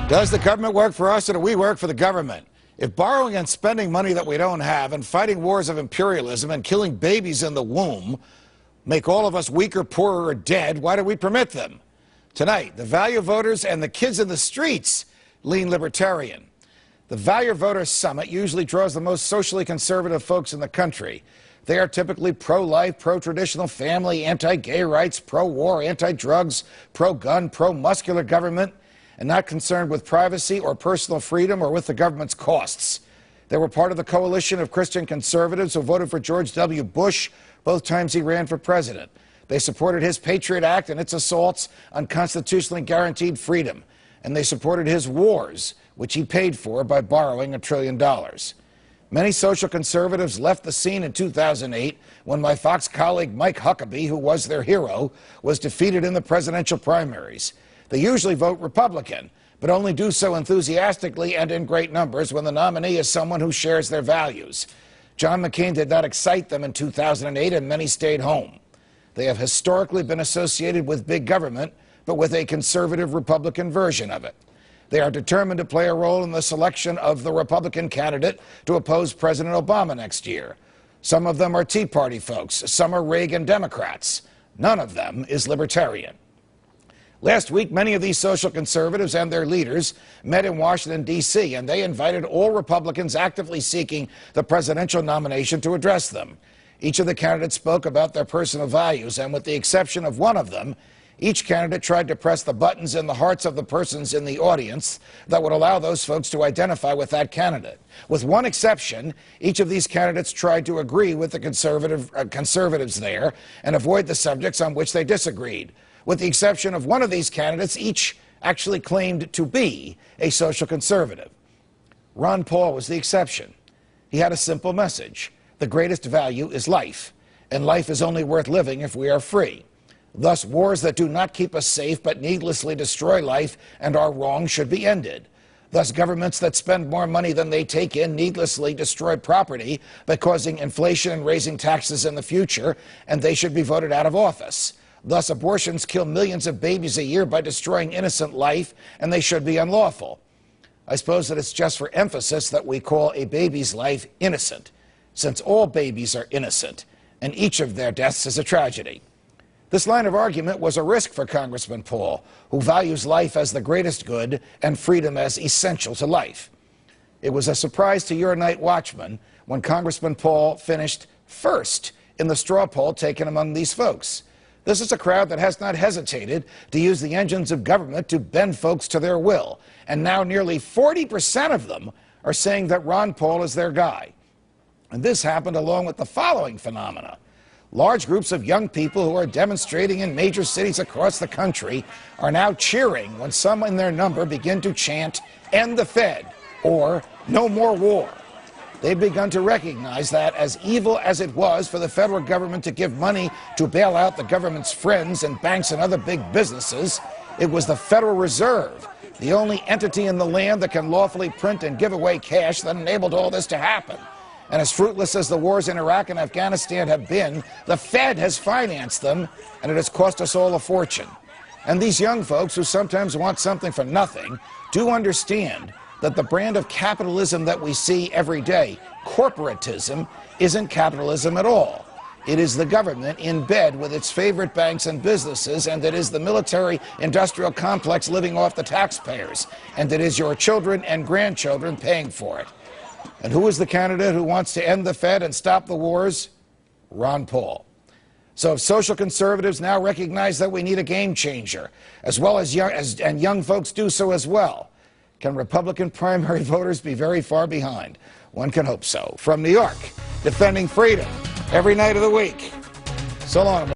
Does the government work for us or do we work for the government? If borrowing and spending money that we don't have and fighting wars of imperialism and killing babies in the womb make all of us weaker, poorer, or dead, why do we permit them? Tonight, the value voters and the kids in the streets lean libertarian. The Value Voters Summit usually draws the most socially conservative folks in the country. They are typically pro-life, pro-traditional family, anti-gay rights, pro-war, anti-drugs, pro-gun, pro-muscular government, and not concerned with privacy or personal freedom or with the government's costs. They were part of the coalition of Christian conservatives who voted for George W. Bush both times he ran for president. They supported his Patriot Act and its assaults on constitutionally guaranteed freedom. And they supported his wars, which he paid for by borrowing $1 trillion. Many social conservatives left the scene in 2008 when my Fox colleague Mike Huckabee, who was their hero, was defeated in the presidential primaries. They usually vote Republican, but only do so enthusiastically and in great numbers when the nominee is someone who shares their values. John McCain did not excite them in 2008, and many stayed home. They have historically been associated with big government, but with a conservative Republican version of it. They are determined to play a role in the selection of the Republican candidate to oppose President Obama next year. Some of them are Tea Party folks. Some are Reagan Democrats. None of them is libertarian. Last week, many of these social conservatives and their leaders met in Washington, D.C., and they invited all Republicans actively seeking the presidential nomination to address them. Each of the candidates spoke about their personal values, and with the exception of one of them, each candidate tried to press the buttons in the hearts of the persons in the audience that would allow those folks to identify with that candidate. With one exception, each of these candidates tried to agree with the conservatives there and avoid the subjects on which they disagreed. With the exception of one of these candidates, each actually claimed to be a social conservative. Ron Paul was the exception. He had a simple message. The greatest value is life, and life is only worth living if we are free. Thus, wars that do not keep us safe but needlessly destroy life and are wrong should be ended. Thus, governments that spend more money than they take in needlessly destroy property by causing inflation and raising taxes in the future, and they should be voted out of office. Thus, abortions kill millions of babies a year by destroying innocent life, and they should be unlawful. I suppose that it's just for emphasis that we call a baby's life innocent, since all babies are innocent, and each of their deaths is a tragedy. This line of argument was a risk for Congressman Paul, who values life as the greatest good and freedom as essential to life. It was a surprise to your night watchman when Congressman Paul finished first in the straw poll taken among these folks. This is a crowd that has not hesitated to use the engines of government to bend folks to their will, and now nearly 40% of them are saying that Ron Paul is their guy. And this happened along with the following phenomena. Large groups of young people who are demonstrating in major cities across the country are now cheering when some in their number begin to chant, "End the Fed," or "No more war." They've begun to recognize that, as evil as it was for the federal government to give money to bail out the government's friends and banks and other big businesses, it was the Federal Reserve, the only entity in the land that can lawfully print and give away cash, that enabled all this to happen. And as fruitless as the wars in Iraq and Afghanistan have been, the Fed has financed them, and it has cost us all a fortune. And these young folks, who sometimes want something for nothing, do understand that the brand of capitalism that we see every day, corporatism, isn't capitalism at all. It is the government in bed with its favorite banks and businesses, and it is the military-industrial complex living off the taxpayers, and it is your children and grandchildren paying for it. And who is the candidate who wants to end the Fed and stop the wars? Ron Paul. So if social conservatives now recognize that we need a game changer, as well as young folks do so as well, can Republican primary voters be very far behind? One can hope so. From New York, defending freedom every night of the week. So long.